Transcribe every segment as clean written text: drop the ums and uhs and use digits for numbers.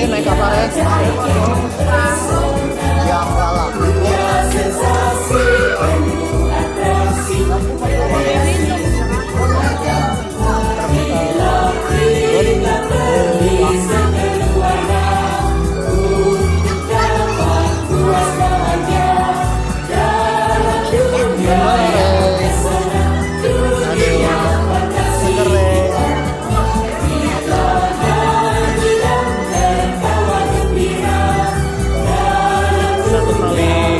Naik apa ya? Yang galak. Satu tali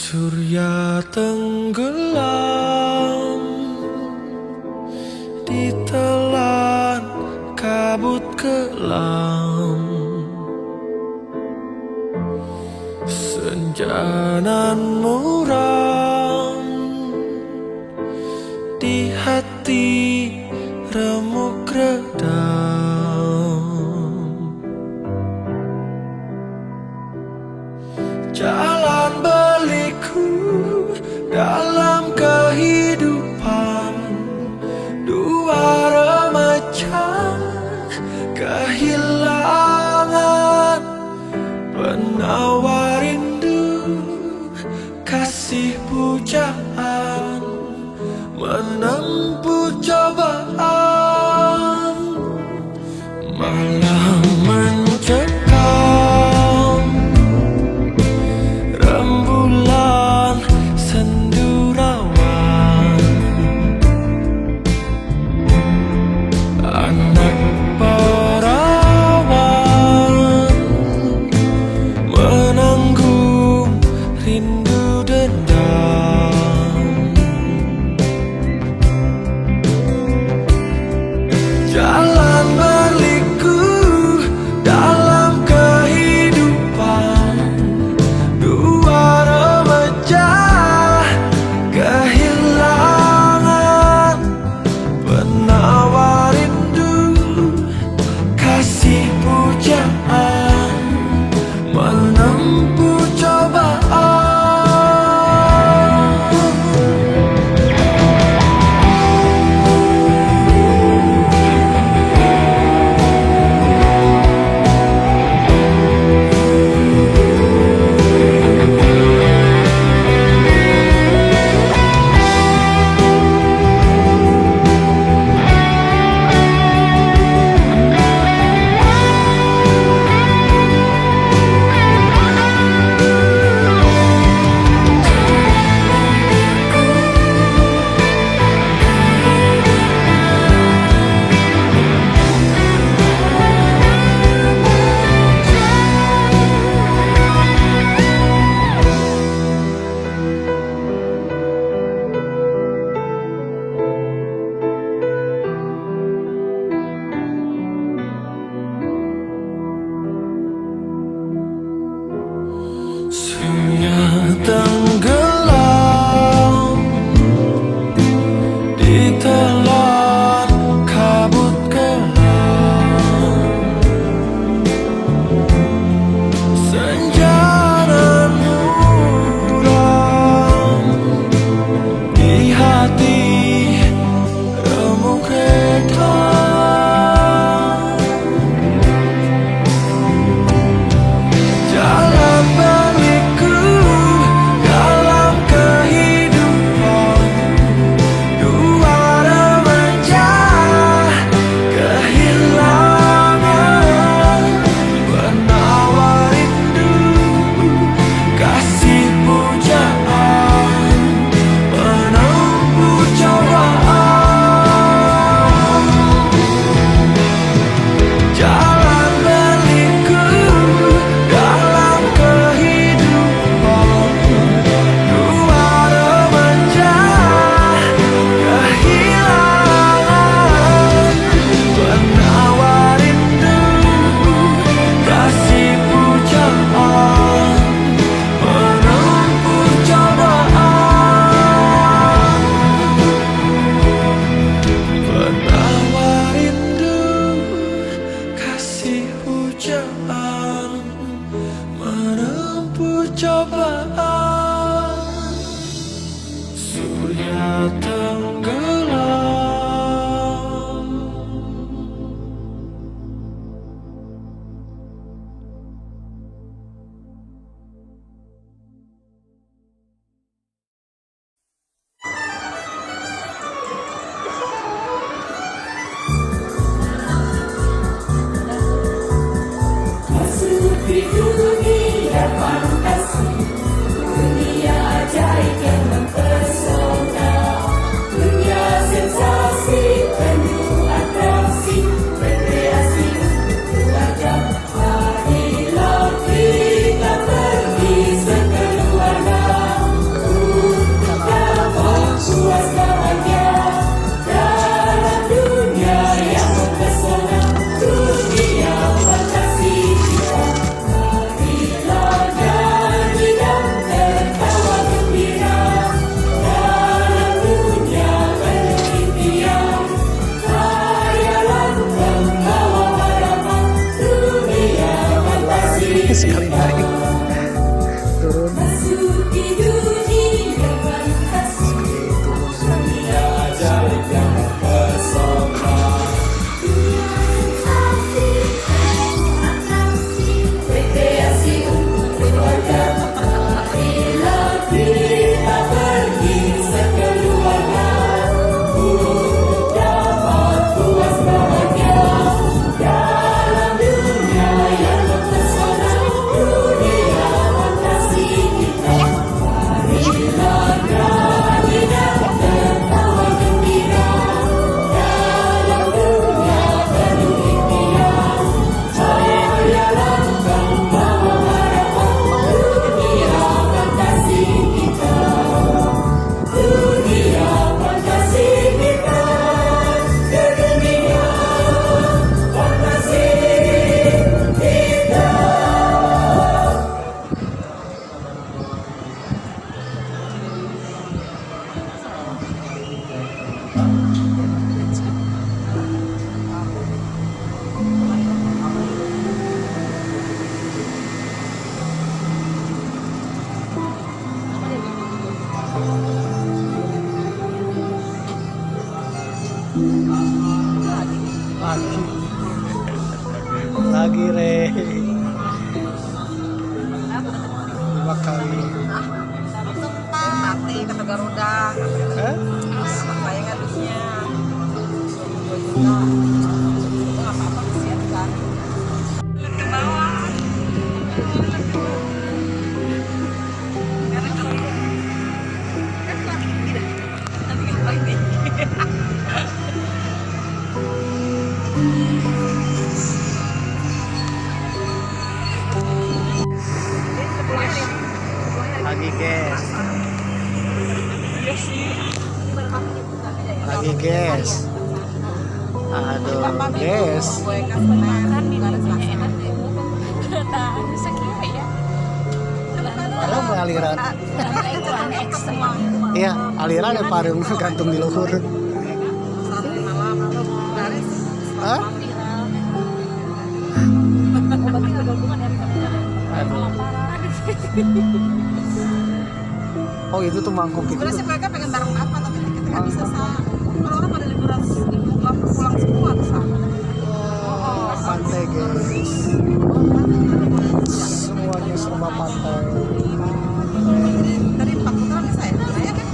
Surya tenggelam ditelan kabut kelam, senja nan muram di hati remuk redam. Jalan berliku dalam kehidupan dua remaja kehilangan penawar rindu, kasih pujaan menempuh cobaan. Malam mencekam, rembulan sendu rawan, anak perawan menanggung rindu dendam. Jalan berliku dalam kehidupan dua remaja kehilangan penawar rindu, kasih pujaan menempuh cobaan. Surya tenggelam ditelan kabut kelam, senja nan muram di hati remuk redam. Jalan berliku dalam kehidupan dua remaja kehilangan penawar rindu, kasih pujaan menempuh cobaan. Jalan berliku dalam kehidupan dua remaja kehilangan penawar rindu, kasih pujaan menempuh cobaan. Penawar rindu, kasih pujaan menempuh cobaan. Surya tenggelam. Masuk di dunia fantasi, dunia ajaib yang mempesona, dunia sensasi penuh atraksi, berkreasi beragam. Marilah kita pergi sekeluarga Lagi re. 5 kali. Nanti kata Garuda, Hah? bayangan duitnya 2 juta. Itu nggak apa-apa kesian kan. Ke bawah. Karena kalau kan tidak nanti kita lagi. Lagi guys. Lagi guys. Aduh guys. Gue kan benar ada selasa. Kalau mau aliran. Iya, aliran ya parung gantung di luhur. Sampai malam beres. Hah? Oh itu tuh mangkuk itu. Sebenarnya sih mereka pengen bareng apa tapi kita nggak bisa sama. Kalau orang pada liburan pulang semua tuh sama. Oh, pantai guys. Semuanya serba pantai. Jadi dari 4 putaran bisa ya? Saya kan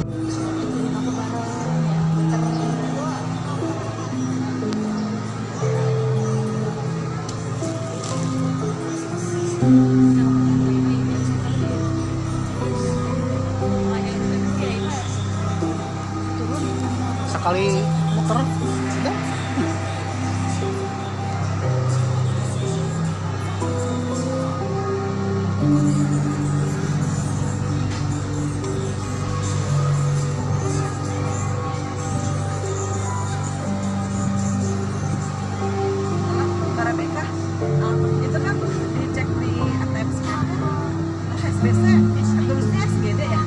Sekali muter udah. para BK itu kan dicek di ATM Singapura. SBC, tulisnya SGD ya? Ya.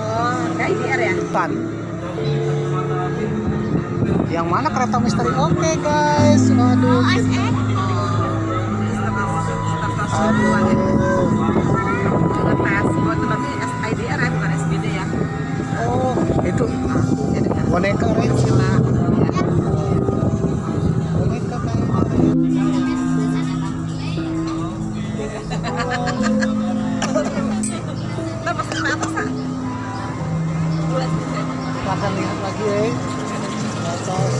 Oh, kayak IDR ya? Bukan. Yang mana kereta misteri? Oke guys, waduh. Aduh. IDR ya, bukan SGD ya? Oh, itu boneka Re. Boneka kayak Kita pasti ke atas ah. kita akan lihat lagi ya. Atas.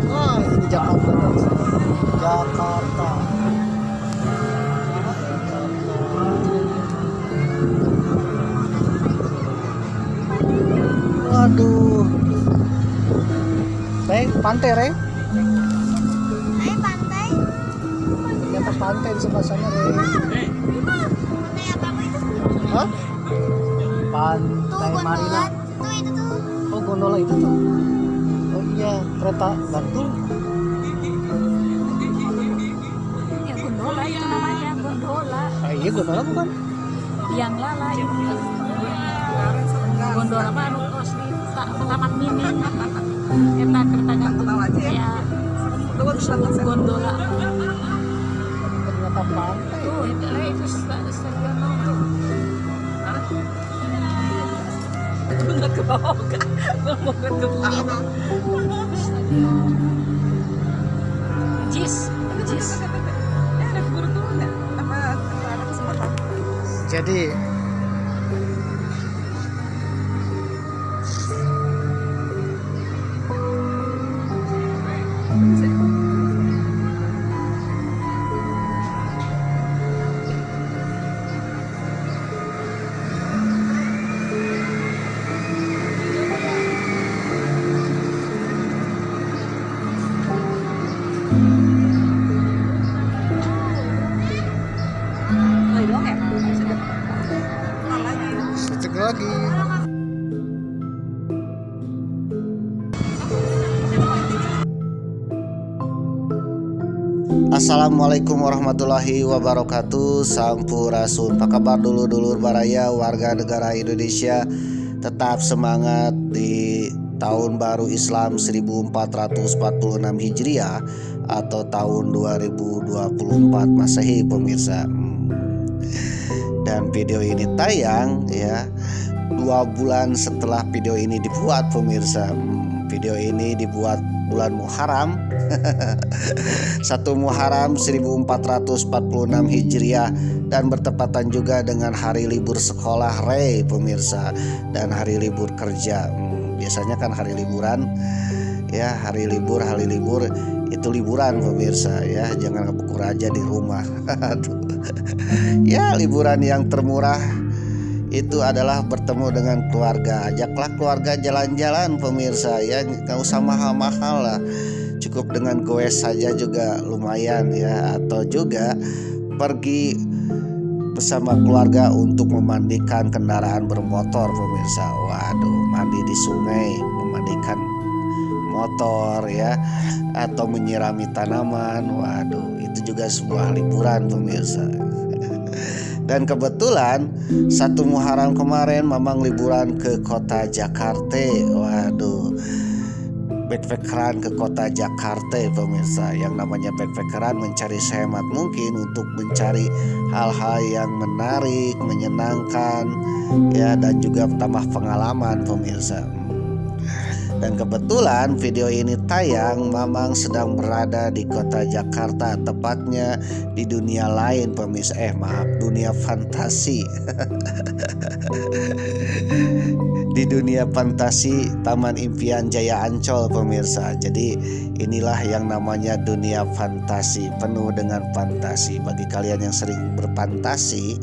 Wah, ini Jakarta guys. Jakarta. Waduh. Re, pantai Re. Pantai. Ternyata pantai di sebelah sana Re. Pantai apa itu? Hah? Tuh Pantai Marina. gondola. Tuh itu tuh. Oh gondola itu tuh. Oh iya kereta gantung. Ya gondola itu namanya gondola. Ah iya gondola bukan? Yang lala itu. Gondola mah anu kos di taman mini. Eta kereta gantung ya. Gondola. Ternyata pantai. Tuh itu stadion tuh. Nggak ke bawah kan? Ngomong ke bawah. Jis. Ada guru turun nggak? Apa ada kesempatan? Jadi Assalamualaikum warahmatullahi wabarakatuh. Sampurasun. Apa kabar dulur-dulur baraya warga negara Indonesia? Tetap semangat di tahun baru Islam 1446 Hijriah atau tahun 2024 Masehi pemirsa. Dan video ini tayang ya 2 bulan setelah video ini dibuat pemirsa. Video ini dibuat bulan Muharram 1 Muharram 1446 Hijriah dan bertepatan juga dengan hari libur sekolah Rey pemirsa dan hari libur kerja. Biasanya kan hari liburan ya, hari libur itu liburan pemirsa ya, jangan ngebukur aja di rumah. Ya, liburan yang termurah itu adalah bertemu dengan keluarga. Ajaklah keluarga jalan-jalan pemirsa ya, gak usah mahal-mahal lah, cukup dengan goes saja juga lumayan ya. Atau juga pergi bersama keluarga untuk memandikan kendaraan bermotor pemirsa. Waduh, mandi di sungai, memandikan motor ya, atau menyirami tanaman. Waduh, itu juga sebuah liburan pemirsa. Dan kebetulan 1 Muharram kemarin Mamang liburan ke kota Jakarta. Waduh, backpackeran ke kota Jakarta pemirsa. Yang namanya backpackeran mencari sehemat mungkin untuk mencari hal-hal yang menarik, menyenangkan ya, dan juga tambah pengalaman pemirsa. Dan kebetulan video ini tayang Mamang sedang berada di kota Jakarta, tepatnya di dunia lain pemirsa. Dunia fantasi. Di dunia fantasi Taman Impian Jaya Ancol pemirsa. Jadi inilah yang namanya dunia fantasi, penuh dengan fantasi. Bagi kalian yang sering berfantasi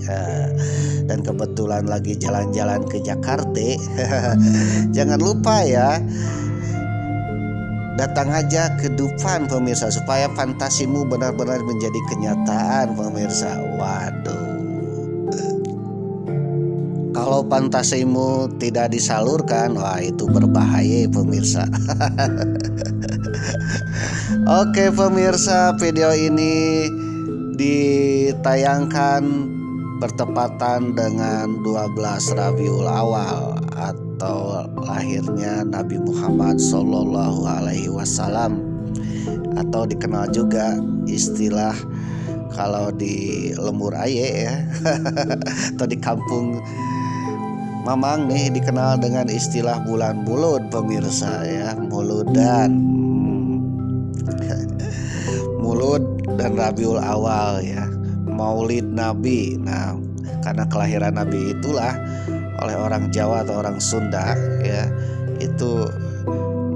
dan kebetulan lagi jalan-jalan ke Jakarta, jangan lupa ya, datang aja ke Dufan pemirsa, supaya fantasimu benar-benar menjadi kenyataan pemirsa. Waduh, kalau fantasimu tidak disalurkan, wah itu berbahaya pemirsa. Oke pemirsa, video ini ditayangkan bertepatan dengan 12 Rabiul Awal atau lahirnya Nabi Muhammad Sallallahu Alaihi Wasallam, atau dikenal juga istilah kalau di Lembur Aye ya atau di kampung Mamang nih dikenal dengan istilah bulan Mulud pemirsa ya, Muludan. Mulud dan Rabiul Awal ya, Maulid Nabi. Nah, karena kelahiran Nabi itulah oleh orang Jawa atau orang Sunda ya, itu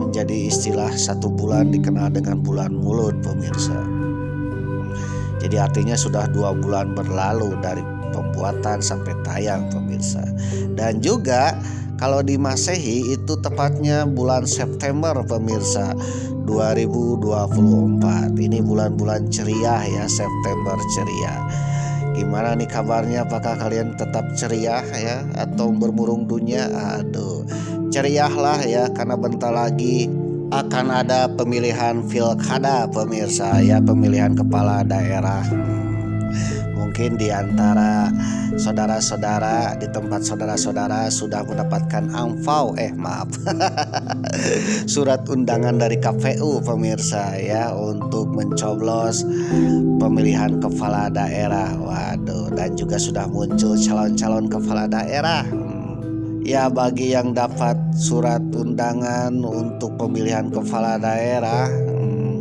menjadi istilah 1 bulan dikenal dengan bulan Mulud pemirsa. Jadi artinya sudah 2 bulan berlalu dari pembuatan sampai tayang pemirsa. Dan juga kalau di Masehi itu tepatnya bulan September pemirsa 2024. Ini bulan-bulan ceria ya, September ceria. Gimana nih kabarnya? Apakah kalian tetap ceria ya atau bermurung dunia? Aduh, ceriahlah ya, karena bentar lagi akan ada pemilihan pilkada pemirsa ya, pemilihan kepala daerah. Mungkin di antara saudara-saudara, di tempat saudara-saudara sudah mendapatkan surat undangan dari KPU pemirsa ya, untuk mencoblos pemilihan kepala daerah. Waduh, dan juga sudah muncul calon-calon kepala daerah. Ya, bagi yang dapat surat undangan untuk pemilihan kepala daerah,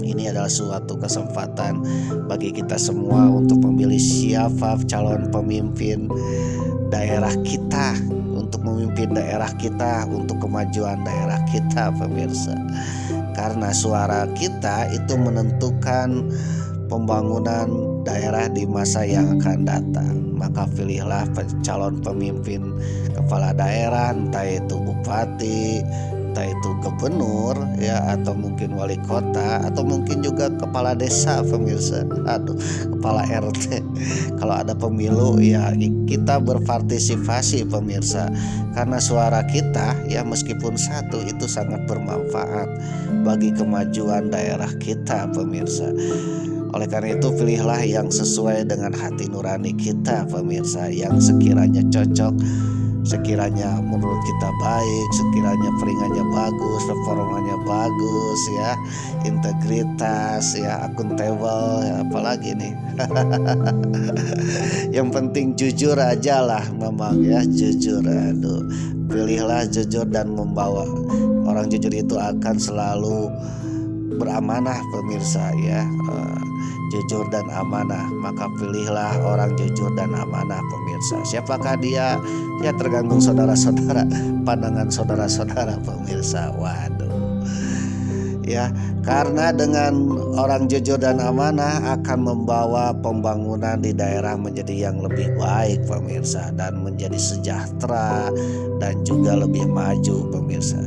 ini adalah suatu kesempatan bagi kita semua untuk memilih siapa calon pemimpin daerah kita, untuk memimpin daerah kita, untuk kemajuan daerah kita pemirsa. Karena suara kita itu menentukan pembangunan daerah di masa yang akan datang. Maka pilihlah calon pemimpin kepala daerah, entah itu bupati, entah itu gubernur ya, atau mungkin wali kota, atau mungkin juga kepala desa pemirsa. Aduh, kepala RT. Kalau ada pemilu ya kita berpartisipasi pemirsa, karena suara kita ya meskipun satu itu sangat bermanfaat bagi kemajuan daerah kita pemirsa. Oleh karena itu pilihlah yang sesuai dengan hati nurani kita pemirsa, yang sekiranya cocok, sekiranya menurut kita baik, sekiranya peringannya bagus, performanya bagus ya, integritas ya, akuntabel ya, apalagi nih. Yang penting jujur aja lah memang ya, jujur. Aduh, pilihlah jujur dan membawa. Orang jujur itu akan selalu beramanah pemirsa ya, jujur dan amanah. Maka pilihlah orang jujur dan amanah pemirsa. Siapakah dia? Ya tergantung saudara-saudara, pandangan saudara-saudara pemirsa. Waduh ya, karena dengan orang jujur dan amanah akan membawa pembangunan di daerah menjadi yang lebih baik pemirsa, dan menjadi sejahtera dan juga lebih maju pemirsa.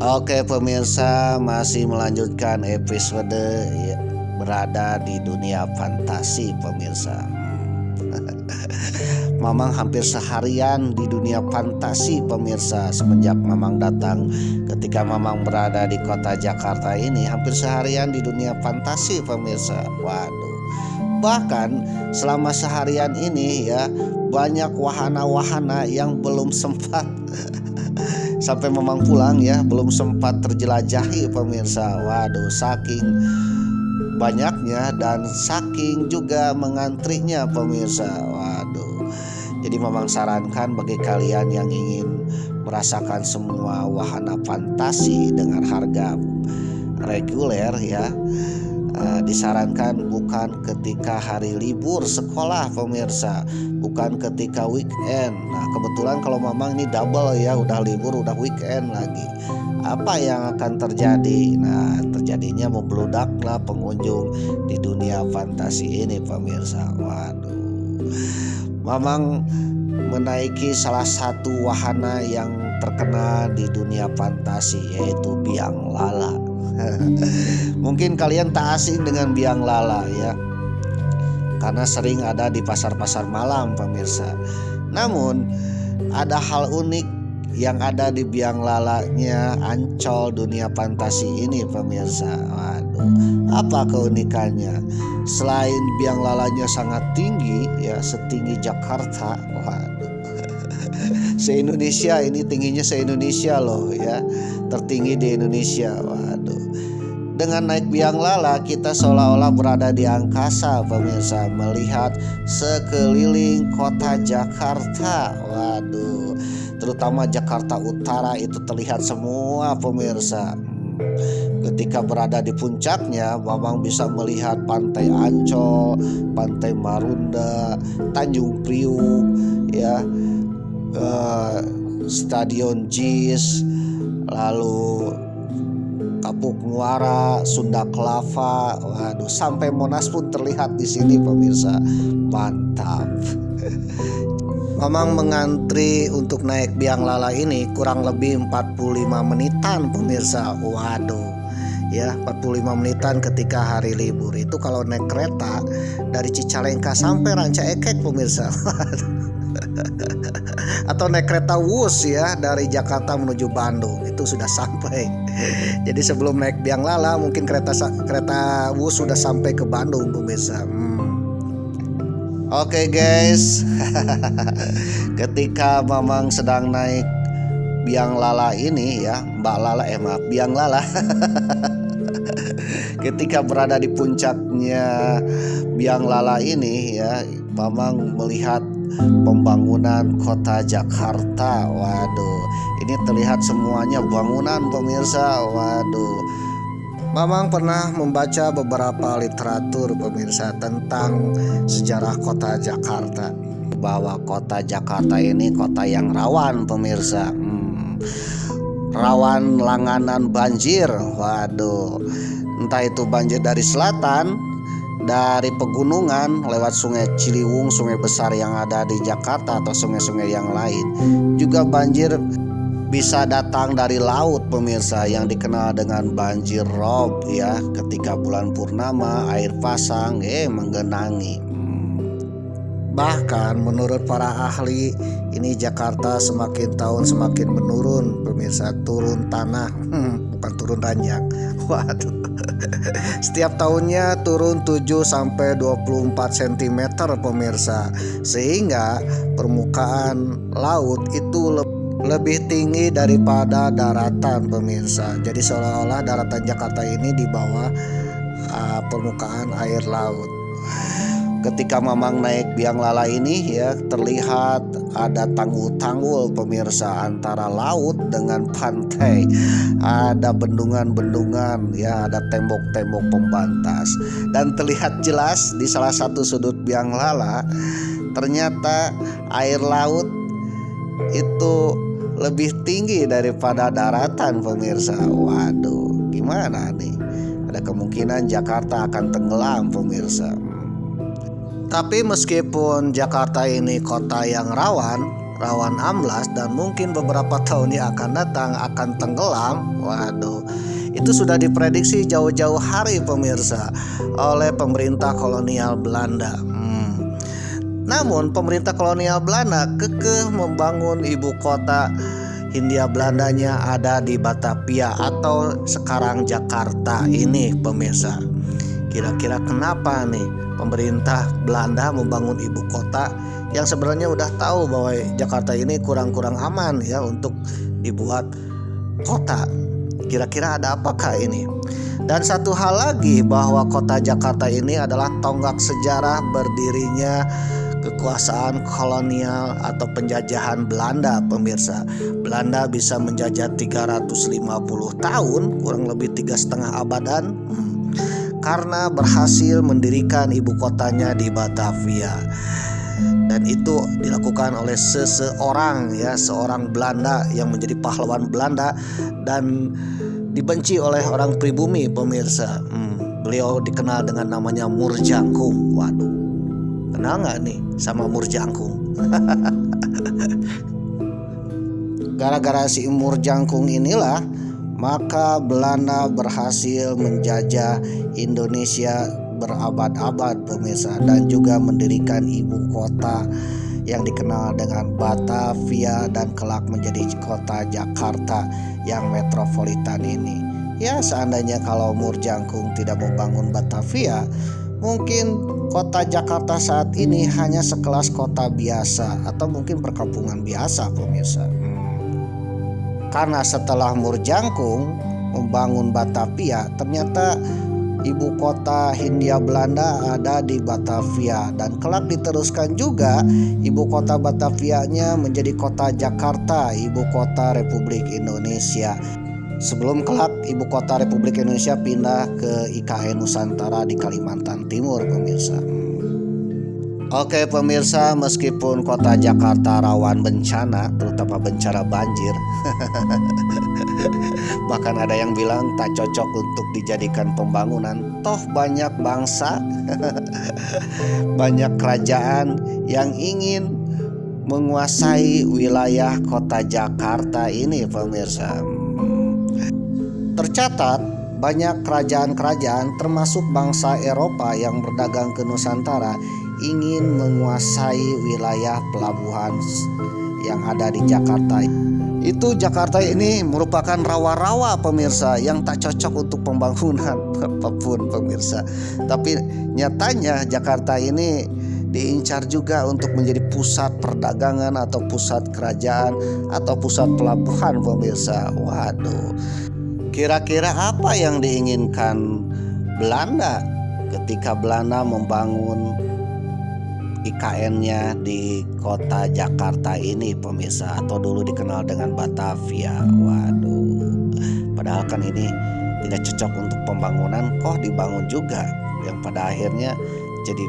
Oke pemirsa, masih melanjutkan episode ya, berada di dunia fantasi pemirsa. Mamang hampir seharian di dunia fantasi pemirsa. Semenjak Mamang datang, ketika Mamang berada di kota Jakarta ini, hampir seharian di dunia fantasi pemirsa. Waduh, bahkan selama seharian ini ya, banyak wahana-wahana yang belum sempat sampai Mamang pulang ya, belum sempat terjelajahi pemirsa. Waduh, saking banyaknya dan saking juga mengantrinya pemirsa. Waduh, jadi Mamang sarankan bagi kalian yang ingin merasakan semua wahana fantasi dengan harga reguler ya, disarankan bukan ketika hari libur sekolah pemirsa, bukan ketika weekend. Nah kebetulan kalau Mamang ini double ya, udah libur udah weekend lagi. Apa yang akan terjadi? Nah terjadinya membludaklah pengunjung di dunia fantasi ini pemirsa. Waduh, Mamang menaiki salah satu wahana yang terkenal di dunia fantasi, yaitu biang lala. Mungkin kalian tak asing dengan biang lala ya, karena sering ada di pasar-pasar malam pemirsa. Namun ada hal unik yang ada di biang lalanya Ancol dunia fantasi ini pemirsa. Waduh, apa keunikannya? Selain biang lalanya sangat tinggi ya, setinggi Jakarta. Waduh, se-Indonesia ini, tingginya se-Indonesia loh ya, tertinggi di Indonesia. Waduh, dengan naik biang lala kita seolah-olah berada di angkasa pemirsa, melihat sekeliling kota Jakarta. Waduh, terutama Jakarta Utara itu terlihat semua pemirsa. Ketika berada di puncaknya, Mamang bisa melihat Pantai Ancol, Pantai Marunda, Tanjung Priuk ya, Stadion JIS, lalu Kapuk Muara, Sunda Kelapa. Waduh, sampai Monas pun terlihat di sini pemirsa. Mantap. Mamang mengantri untuk naik biang lala ini kurang lebih 45 menitan pemirsa. Waduh ya, 45 menitan ketika hari libur. Itu kalau naik kereta dari Cicalengka sampai Ranca Ekek pemirsa. Atau naik kereta Wus ya, dari Jakarta menuju Bandung, itu sudah sampai. Jadi sebelum naik biang lala mungkin kereta Wus sudah sampai ke Bandung pemirsa. Oke guys, ketika Mamang sedang naik biang lala ini ya, biang lala. Ketika berada di puncaknya biang lala ini ya, Mamang melihat pembangunan kota Jakarta. Waduh, ini terlihat semuanya bangunan pemirsa. Waduh, Mamang pernah membaca beberapa literatur pemirsa tentang sejarah kota Jakarta, bahwa kota Jakarta ini kota yang rawan pemirsa. Rawan langganan banjir. Waduh, entah itu banjir dari selatan, dari pegunungan lewat Sungai Ciliwung, sungai besar yang ada di Jakarta, atau sungai-sungai yang lain. Juga banjir bisa datang dari laut pemirsa, yang dikenal dengan banjir rob ya, ketika bulan purnama air pasang menggenangi. Bahkan menurut para ahli, ini Jakarta semakin tahun semakin menurun pemirsa, turun tanah, bukan turun ranjang. Waduh. Setiap tahunnya turun 7 sampai 24 cm pemirsa. Sehingga permukaan laut itu lebih tinggi daripada daratan pemirsa. Jadi seolah-olah daratan Jakarta ini di bawah permukaan air laut. Ketika Mamang naik biang lala ini ya, terlihat ada tanggul-tanggul pemirsa antara laut dengan pantai. Ada bendungan-bendungan ya, ada tembok-tembok pembatas. Dan terlihat jelas di salah satu sudut biang lala, ternyata air laut itu lebih tinggi daripada daratan pemirsa. Waduh, gimana nih? Ada kemungkinan Jakarta akan tenggelam pemirsa. Tapi meskipun Jakarta ini kota yang rawan amblas dan mungkin beberapa tahun yang akan datang akan tenggelam, waduh, itu sudah diprediksi jauh-jauh hari pemirsa oleh pemerintah kolonial Belanda. Namun pemerintah kolonial Belanda kekeh membangun ibu kota Hindia Belandanya ada di Batavia atau sekarang Jakarta ini pemirsa. Kira-kira kenapa nih pemerintah Belanda membangun ibu kota yang sebenarnya udah tahu bahwa Jakarta ini kurang-kurang aman ya untuk dibuat kota. Kira-kira ada apakah ini? Dan satu hal lagi, bahwa kota Jakarta ini adalah tonggak sejarah berdirinya kekuasaan kolonial atau penjajahan Belanda pemirsa. Belanda bisa menjajah 350 tahun, kurang lebih 3,5 abadan, karena berhasil mendirikan ibu kotanya di Batavia. Dan itu dilakukan oleh seseorang ya, seorang Belanda yang menjadi pahlawan Belanda dan dibenci oleh orang pribumi pemirsa. Beliau dikenal dengan namanya Moerjangkung. Waduh, kenal nggak nih sama Moerjangkung? Gara-gara si Moerjangkung inilah maka Belanda berhasil menjajah Indonesia berabad-abad pemirsa, dan juga mendirikan ibu kota yang dikenal dengan Batavia dan kelak menjadi kota Jakarta yang metropolitan ini. Ya, seandainya kalau Moerjangkung tidak membangun Batavia, mungkin kota Jakarta saat ini hanya sekelas kota biasa atau mungkin perkampungan biasa pemirsa. Karena setelah Moerjangkung membangun Batavia, ternyata ibu kota Hindia Belanda ada di Batavia, dan kelak diteruskan juga ibu kota Batavianya menjadi kota Jakarta, ibu kota Republik Indonesia. Sebelum kelak ibu kota Republik Indonesia pindah ke IKN Nusantara di Kalimantan Timur pemirsa. Oke pemirsa, meskipun kota Jakarta rawan bencana, terutama bencana banjir, bahkan ada yang bilang tak cocok untuk dijadikan pembangunan. Toh banyak bangsa, banyak kerajaan yang ingin menguasai wilayah kota Jakarta ini pemirsa. Tercatat banyak kerajaan-kerajaan termasuk bangsa Eropa yang berdagang ke Nusantara ingin menguasai wilayah pelabuhan yang ada di Jakarta. Itu Jakarta ini merupakan rawa-rawa pemirsa yang tak cocok untuk pembangunan apapun pemirsa. Tapi nyatanya Jakarta ini diincar juga untuk menjadi pusat perdagangan atau pusat kerajaan atau pusat pelabuhan pemirsa. Waduh, kira-kira apa yang diinginkan Belanda ketika Belanda membangun IKN-nya di kota Jakarta ini pemirsa, atau dulu dikenal dengan Batavia. Waduh, padahal kan ini tidak cocok untuk pembangunan, kok dibangun juga, yang pada akhirnya jadi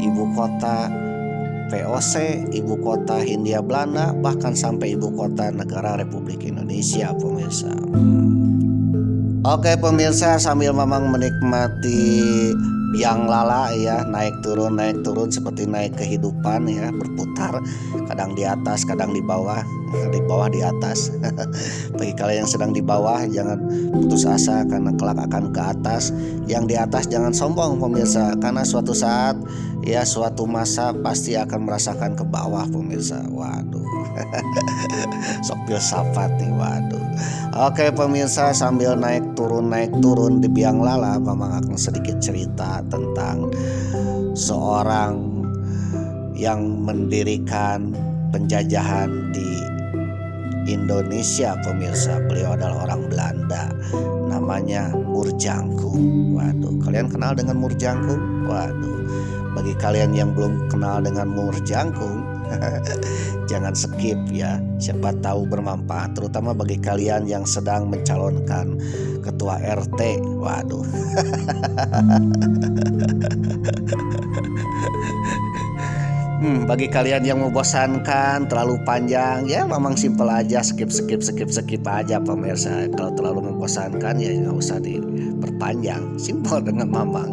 ibu kota VOC, ibu kota Hindia Belanda, bahkan sampai ibu kota negara Republik Indonesia pemirsa. Oke pemirsa, sambil Mamang menikmati biang lala ya, naik turun seperti naik kehidupan ya, berputar, kadang di atas kadang di bawah di atas. Bagi kalian yang sedang di bawah jangan putus asa karena kelak akan ke atas. Yang di atas jangan sombong pemirsa, karena suatu saat ya, suatu masa pasti akan merasakan ke bawah pemirsa. Waduh. Sok filsafat nih, waduh. Oke pemirsa, sambil naik turun di biang lala, Mamang akan sedikit cerita tentang seorang yang mendirikan penjajahan di Indonesia pemirsa. Beliau adalah orang Belanda, namanya Moerjangkung. Waduh, kalian kenal dengan Moerjangkung? Waduh, bagi kalian yang belum kenal dengan Moerjangkung, jangan skip ya, siapa tahu bermanfaat, terutama bagi kalian yang sedang mencalonkan ketua RT. Waduh. Bagi kalian yang membosankan terlalu panjang ya, memang simpel aja, skip aja pemirsa. Kalau terlalu membosankan ya nggak usah diperpanjang, simpel dengan Mamang.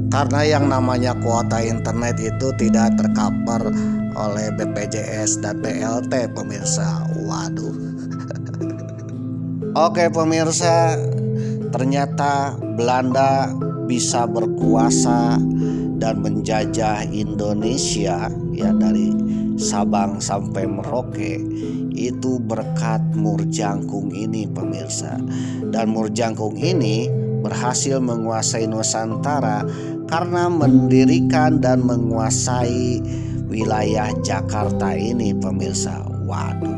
Karena yang namanya kuota internet itu tidak tercover oleh BPJS dan BLT pemirsa. Waduh. Oke pemirsa, ternyata Belanda bisa berkuasa dan menjajah Indonesia ya, dari Sabang sampai Merauke, itu berkat Moerjangkung ini pemirsa. Dan Moerjangkung ini berhasil menguasai Nusantara karena mendirikan dan menguasai wilayah Jakarta ini pemirsa. Waduh,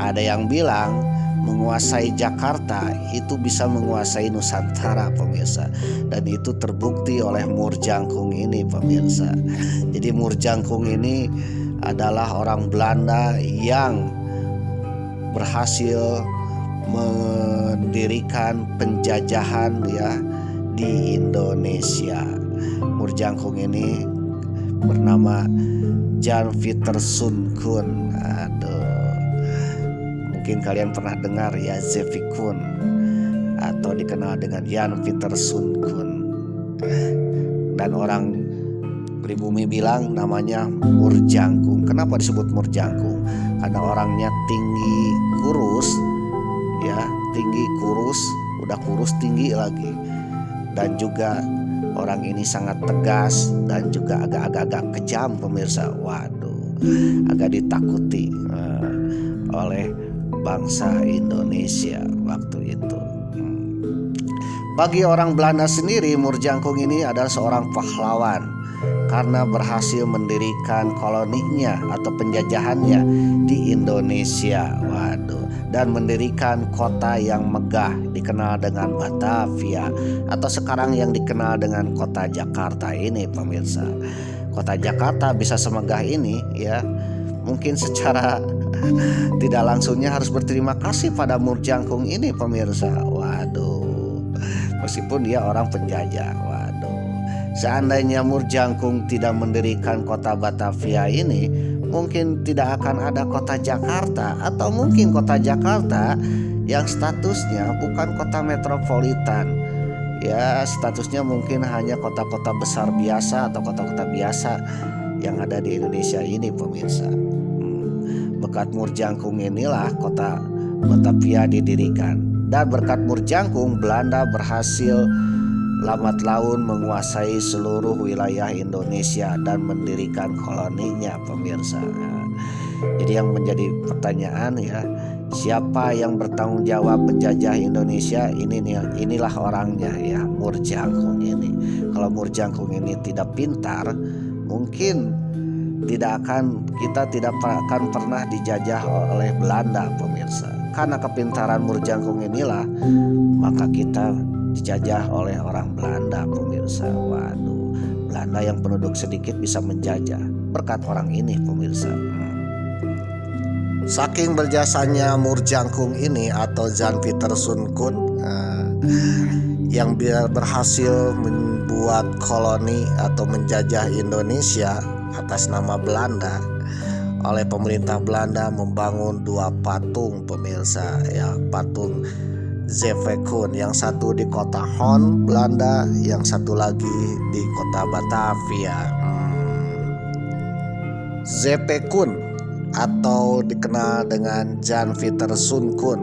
ada yang bilang menguasai Jakarta itu bisa menguasai Nusantara pemirsa, dan itu terbukti oleh Moerjangkung ini pemirsa. Jadi Moerjangkung ini adalah orang Belanda yang berhasil mendirikan penjajahan ya di Indonesia. Moerjangkung ini bernama Jan Pieterszoon Koen. Aduh, mungkin kalian pernah dengar ya, Zevi Koen atau dikenal dengan Jan Pieterszoon Koen. Dan orang pribumi bilang namanya Moerjangkung. Kenapa disebut Moerjangkung? Karena orangnya tinggi kurus ya, tinggi kurus, udah kurus tinggi lagi. Dan juga orang ini sangat tegas dan juga agak-agak kejam pemirsa. Waduh, agak ditakuti oleh bangsa Indonesia waktu itu. Bagi orang Belanda sendiri, Moerjangkung ini adalah seorang pahlawan karena berhasil mendirikan koloninya atau penjajahannya di Indonesia. Waduh, dan mendirikan kota yang megah dikenal dengan Batavia atau sekarang yang dikenal dengan kota Jakarta ini pemirsa. Kota Jakarta bisa semegah ini ya, mungkin secara tidak langsungnya harus berterima kasih pada Moerjangkung ini pemirsa. Waduh, meskipun dia orang penjajah. Waduh, seandainya Moerjangkung tidak mendirikan kota Batavia ini, mungkin tidak akan ada kota Jakarta, atau mungkin kota Jakarta yang statusnya bukan kota metropolitan ya, statusnya mungkin hanya kota-kota besar biasa atau kota-kota biasa yang ada di Indonesia ini pemirsa. Berkat Moerjangkung inilah kota Batavia didirikan, dan berkat Moerjangkung Belanda berhasil lambat laun menguasai seluruh wilayah Indonesia dan mendirikan koloninya pemirsa. Jadi yang menjadi pertanyaan ya, siapa yang bertanggung jawab menjajah Indonesia? Inilah orangnya ya, Moerjangkung ini. Kalau Moerjangkung ini tidak pintar, mungkin kita tidak akan pernah dijajah oleh Belanda pemirsa. Karena kepintaran Moerjangkung inilah maka kita dijajah oleh orang Belanda pemirsa. Waduh, Belanda yang penduduk sedikit bisa menjajah berkat orang ini pemirsa. Saking berjasanya Moerjangkung ini atau Jan Pieterszoon Koen yang berhasil membuat koloni atau menjajah Indonesia atas nama Belanda, oleh pemerintah Belanda membangun 2 patung pemirsa ya, patung Zevekun, yang satu di kota Hon, Belanda, yang satu lagi di kota Batavia. Zevekun atau dikenal dengan Jan Pieterszoon Koen,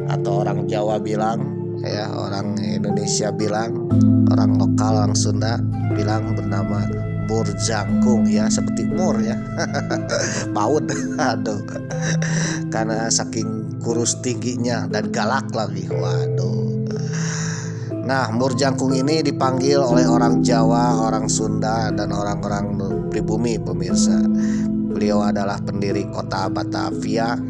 atau orang Jawa bilang ya, orang Indonesia bilang, orang lokal, orang Sunda bilang bernama Mur Jangkung ya, seperti mur ya. Paut. Aduh. Karena saking kurus tingginya dan galak lagi. Waduh. Nah, Mur Jangkung ini dipanggil oleh orang Jawa, orang Sunda, dan orang-orang pribumi, pemirsa. Beliau adalah pendiri kota Batavia,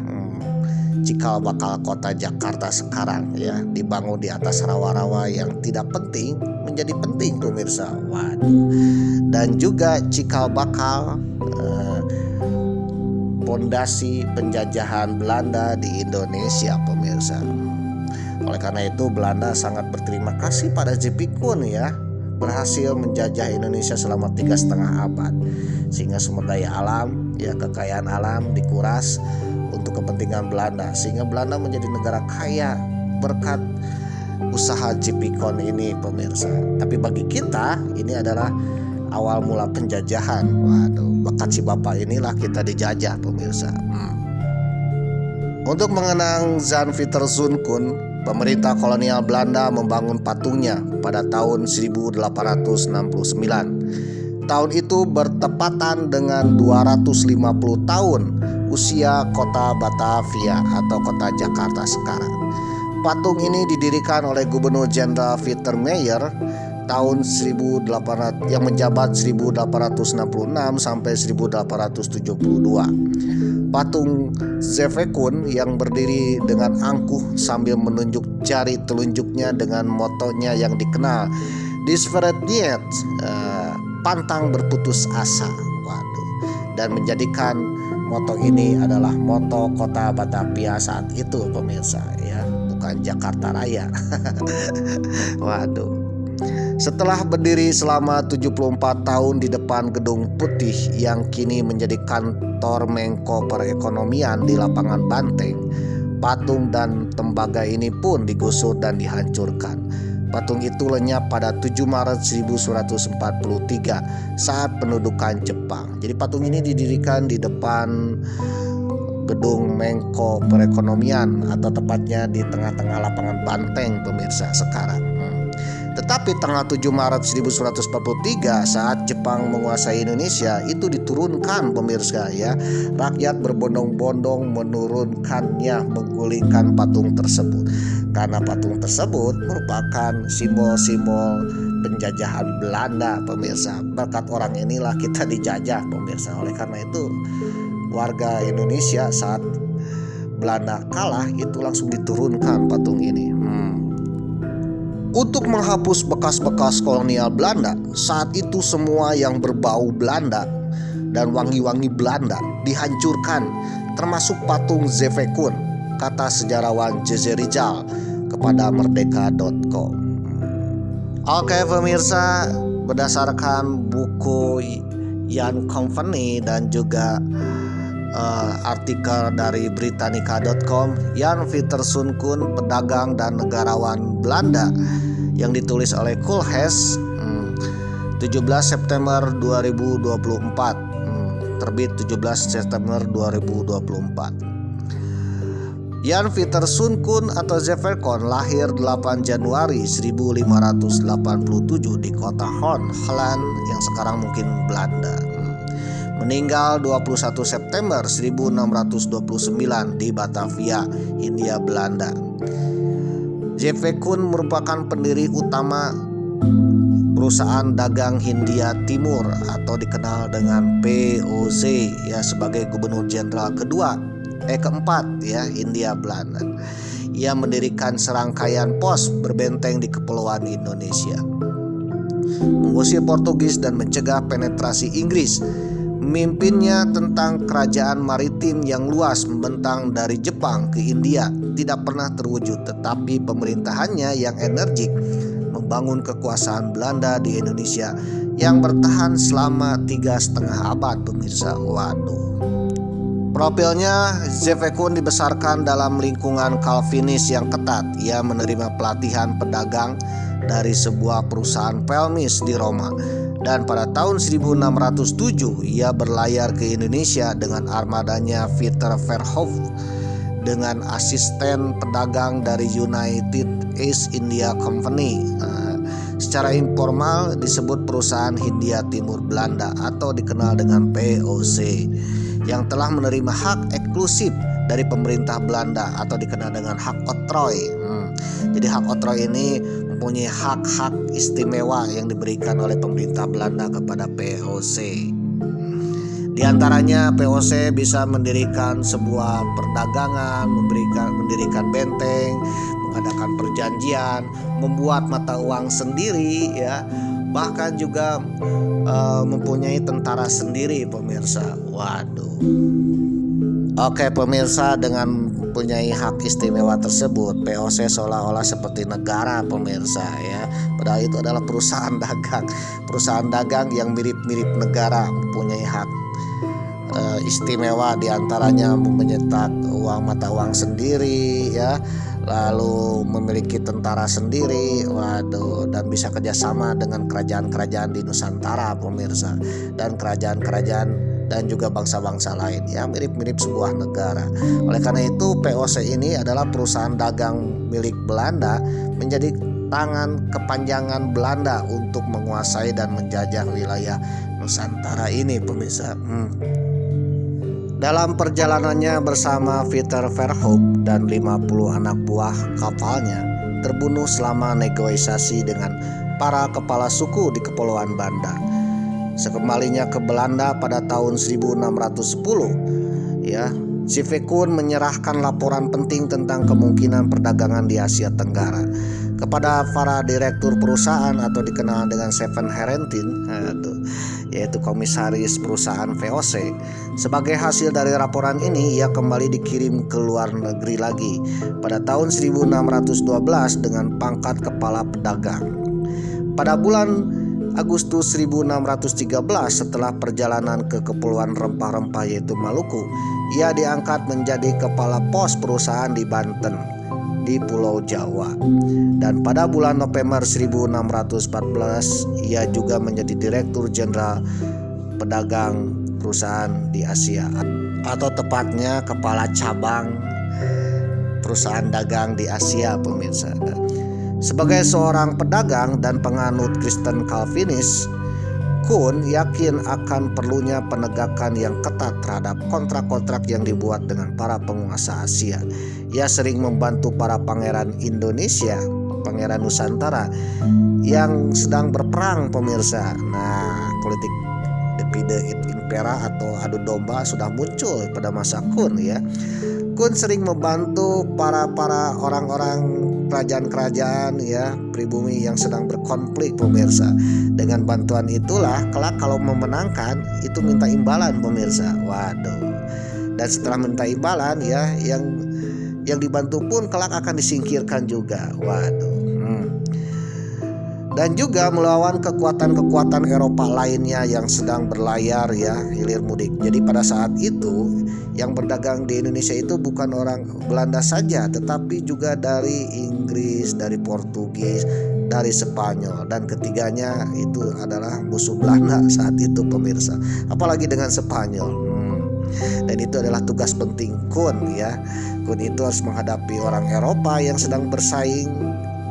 cikal bakal kota Jakarta sekarang ya, dibangun di atas rawa-rawa yang tidak penting menjadi penting, pemirsa. Waduh. Dan juga cikal bakal pondasi penjajahan Belanda di Indonesia, pemirsa. Oleh karena itu Belanda sangat berterima kasih pada J.P. Koen ya, berhasil menjajah Indonesia selama 3,5 abad, sehingga sumber daya alam ya, kekayaan alam dikuras untuk kepentingan Belanda, sehingga Belanda menjadi negara kaya berkat usaha J.P. Koen ini, pemirsa. Tapi bagi kita ini adalah awal mula penjajahan. Waduh, berkat si bapak inilah kita dijajah, pemirsa. Untuk mengenang Jan Pieterszoon Koen, pemerintah kolonial Belanda membangun patungnya pada tahun 1869. Tahun itu bertepatan dengan 250 tahun usia kota Batavia atau kota Jakarta sekarang. Patung ini didirikan oleh Gubernur Jenderal Pieter Meijer tahun 1800 yang menjabat 1866 sampai 1872. Patung Zevekun yang berdiri dengan angkuh sambil menunjuk jari telunjuknya dengan motonya yang dikenal Desperate Niet, pantang berputus asa. Waduh. Dan menjadikan moto ini adalah moto kota Batavia saat itu, pemirsa ya, bukan Jakarta Raya. Waduh. Setelah berdiri selama 74 tahun di depan Gedung Putih yang kini menjadi kantor Menko Perekonomian di Lapangan Banteng, patung dan tembaga ini pun digusur dan dihancurkan. Patung itu lenyap pada 7 Maret 1943 saat pendudukan Jepang. Jadi patung ini didirikan di depan Gedung Menko Perekonomian, atau tepatnya di tengah-tengah Lapangan Banteng, pemirsa sekarang. Tetapi tanggal 7 Maret 1943 saat Jepang menguasai Indonesia itu diturunkan, pemirsa ya. Rakyat berbondong-bondong menurunkannya, menggulingkan patung tersebut. Karena patung tersebut merupakan simbol-simbol penjajahan Belanda, pemirsa. Berkat orang inilah kita dijajah, pemirsa. Oleh karena itu warga Indonesia saat Belanda kalah itu langsung diturunkan patung ini. Untuk menghapus bekas-bekas kolonial Belanda, saat itu semua yang berbau Belanda dan wangi-wangi Belanda dihancurkan, termasuk patung Zevekun, kata sejarawan J.J. Rizal kepada merdeka.com. Oke, pemirsa, berdasarkan buku Yan Company dan juga artikel dari Britannica.com, Jan Pieterszoon Koen, pedagang dan negarawan Belanda, yang ditulis oleh Koolhaas 17 September 2024, terbit 17 September 2024. Jan Pieterszoon Koen atau Zevekun lahir 8 Januari 1587 di kota Hon, Holland yang sekarang mungkin Belanda. Meninggal 21 September 1629 di Batavia, Hindia Belanda. J.P. Koen merupakan pendiri utama perusahaan dagang Hindia Timur atau dikenal dengan POZ ya, sebagai Gubernur Jenderal keempat ya Hindia Belanda. Ia mendirikan serangkaian pos berbenteng di kepulauan Indonesia, mengusir Portugis dan mencegah penetrasi Inggris. Memimpinnya tentang kerajaan maritim yang luas membentang dari Jepang ke India tidak pernah terwujud, tetapi pemerintahannya yang energik membangun kekuasaan Belanda di Indonesia yang bertahan selama 3,5 abad, pemirsa. Waduh. Profilnya, Zevekun dibesarkan dalam lingkungan Calvinis yang ketat. Ia menerima pelatihan pedagang dari sebuah perusahaan pelmis di Roma. Dan pada tahun 1607 ia berlayar ke Indonesia dengan armadanya Peter Verhoeven dengan asisten pedagang dari United East India Company. Secara informal disebut perusahaan Hindia Timur Belanda atau dikenal dengan POC, yang telah menerima hak eksklusif dari pemerintah Belanda atau dikenal dengan hak oktroy. Jadi hak oktroy ini mempunyai hak-hak istimewa yang diberikan oleh pemerintah Belanda kepada POC. Di antaranya POC bisa mendirikan sebuah perdagangan, mendirikan benteng, mengadakan perjanjian, membuat mata uang sendiri, ya, bahkan juga mempunyai tentara sendiri, pemirsa. Waduh. Oke pemirsa, dengan mempunyai hak istimewa tersebut, POC seolah-olah seperti negara, pemirsa, ya. Padahal itu adalah perusahaan dagang yang mirip-mirip negara, mempunyai hak istimewa, diantaranya menyetak mata uang sendiri, ya, lalu memiliki tentara sendiri, waduh, dan bisa kerjasama dengan kerajaan-kerajaan di Nusantara, pemirsa, dan kerajaan-kerajaan dan juga bangsa-bangsa lain, ya, mirip-mirip sebuah negara. Oleh karena itu POC ini adalah perusahaan dagang milik Belanda, menjadi tangan kepanjangan Belanda untuk menguasai dan menjajah wilayah Nusantara ini, pemirsa. Dalam perjalanannya bersama Peter Verhoeven dan 50 anak buah kapalnya terbunuh selama negosiasi dengan para kepala suku di Kepulauan Banda. Sekembalinya ke Belanda pada tahun 1610, ya, Zevekun menyerahkan laporan penting tentang kemungkinan perdagangan di Asia Tenggara kepada para direktur perusahaan atau dikenal dengan Seven Herentin, yaitu komisaris perusahaan VOC. Sebagai hasil dari laporan ini, ia kembali dikirim ke luar negeri lagi pada tahun 1612 dengan pangkat kepala pedagang. Pada bulan Agustus 1613, setelah perjalanan ke Kepulauan Rempah-Rempah yaitu Maluku, ia diangkat menjadi kepala pos perusahaan di Banten di Pulau Jawa. Dan pada bulan November 1614 ia juga menjadi Direktur Jenderal Pedagang Perusahaan di Asia, atau tepatnya kepala cabang perusahaan dagang di Asia, pemirsa. Sebagai seorang pedagang dan penganut Kristen Calvinis, Kun yakin akan perlunya penegakan yang ketat terhadap kontrak-kontrak yang dibuat dengan para penguasa Asia. Ia sering membantu para pangeran Indonesia, pangeran Nusantara yang sedang berperang, pemirsa. Nah, politik divide et impera atau adu domba sudah muncul pada masa Kun, ya. Kun sering membantu para orang-orang kerajaan-kerajaan, ya, pribumi yang sedang berkonflik, pemirsa. Dengan bantuan itulah kelak kalau memenangkan itu minta imbalan, pemirsa. Waduh. Dan setelah minta imbalan, ya, yang dibantu pun kelak akan disingkirkan juga. Waduh. Dan juga melawan kekuatan-kekuatan Eropa lainnya yang sedang berlayar, ya, hilir mudik. Jadi pada saat itu yang berdagang di Indonesia itu bukan orang Belanda saja, tetapi juga dari Inggris, dari Portugis, dari Spanyol, dan ketiganya itu adalah musuh Belanda saat itu, pemirsa. Apalagi dengan Spanyol. Dan itu adalah tugas penting Kun, ya. Kun itu harus menghadapi orang Eropa yang sedang bersaing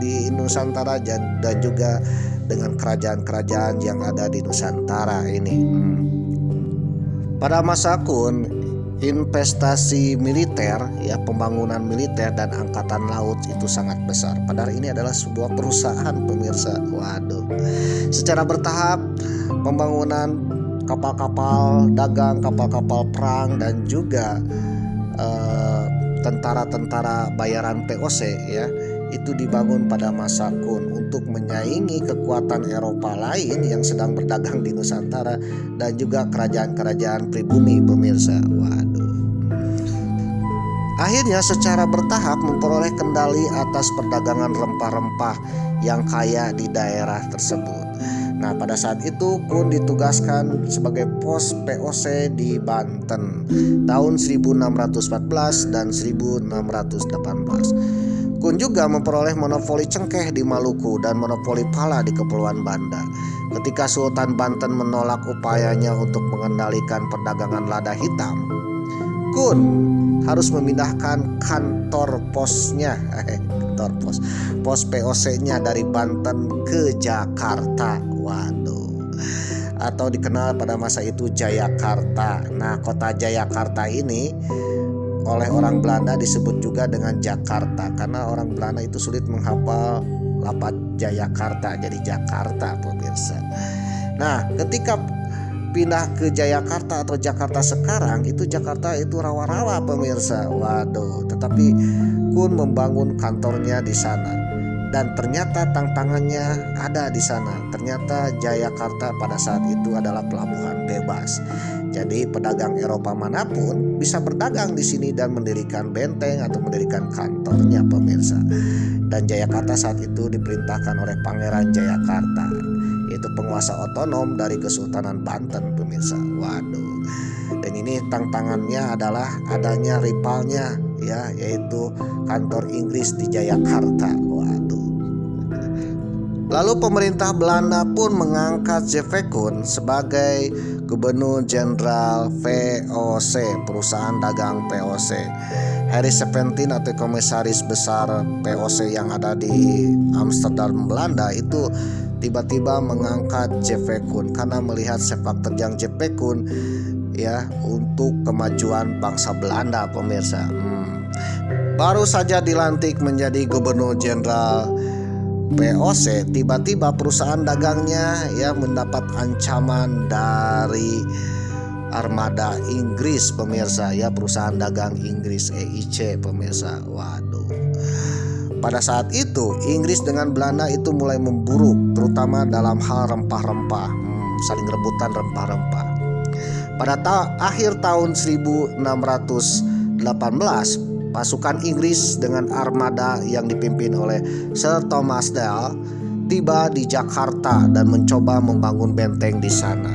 di Nusantara dan juga dengan kerajaan-kerajaan yang ada di Nusantara ini. Pada masa Kun, investasi militer, ya, pembangunan militer dan angkatan laut itu sangat besar. Padahal ini adalah sebuah perusahaan, pemirsa. Waduh. Secara bertahap pembangunan kapal-kapal dagang, kapal-kapal perang, dan juga tentara-tentara bayaran POC, ya, itu dibangun pada masa Kun untuk menyaingi kekuatan Eropa lain yang sedang berdagang di Nusantara dan juga kerajaan-kerajaan pribumi, pemirsa. Waduh. Akhirnya secara bertahap memperoleh kendali atas perdagangan rempah-rempah yang kaya di daerah tersebut. Nah, pada saat itu Kun ditugaskan sebagai pos POC di Banten tahun 1614 dan 1618. Kun juga memperoleh monopoli cengkeh di Maluku dan monopoli pala di Kepulauan Banda. Ketika Sultan Banten menolak upayanya untuk mengendalikan perdagangan lada hitam, Kun harus memindahkan kantor posnya, pos POC-nya dari Banten ke Jakarta. Waduh, atau dikenal pada masa itu Jayakarta. Nah, kota Jayakarta ini oleh orang Belanda disebut juga dengan Jakarta karena orang Belanda itu sulit menghafal lapat Jayakarta, jadi Jakarta, pemirsa. Nah, ketika pindah ke Jayakarta atau Jakarta sekarang, itu Jakarta itu rawa-rawa, pemirsa. Waduh, tetapi Kun membangun kantornya di sana. Dan ternyata tantangannya ada di sana. Ternyata Jayakarta pada saat itu adalah pelabuhan bebas. Jadi pedagang Eropa manapun bisa berdagang di sini dan mendirikan benteng atau mendirikan kantornya, pemirsa. Dan Jayakarta saat itu diperintahkan oleh Pangeran Jayakarta, yaitu penguasa otonom dari Kesultanan Banten, pemirsa. Waduh. Dan ini tantangannya adalah adanya rivalnya, ya, yaitu kantor Inggris di Jayakarta. Waduh. Lalu pemerintah Belanda pun mengangkat Zevenkoen sebagai Gubernur Jenderal VOC, perusahaan dagang VOC. Harry Seventeen atau komisaris besar VOC yang ada di Amsterdam, Belanda itu tiba-tiba mengangkat Zevenkoen karena melihat sepak terjang Zevenkoen, ya, untuk kemajuan bangsa Belanda, pemirsa. Baru saja dilantik menjadi Gubernur Jenderal VOC, tiba-tiba perusahaan dagangnya, ya, mendapat ancaman dari armada Inggris, pemirsa, ya, perusahaan dagang Inggris EIC, pemirsa. Waduh. Pada saat itu Inggris dengan Belanda itu mulai memburuk, terutama dalam hal rempah-rempah, saling rebutan rempah-rempah. Pada akhir tahun 1618, pasukan Inggris dengan armada yang dipimpin oleh Sir Thomas Dale tiba di Jakarta dan mencoba membangun benteng di sana.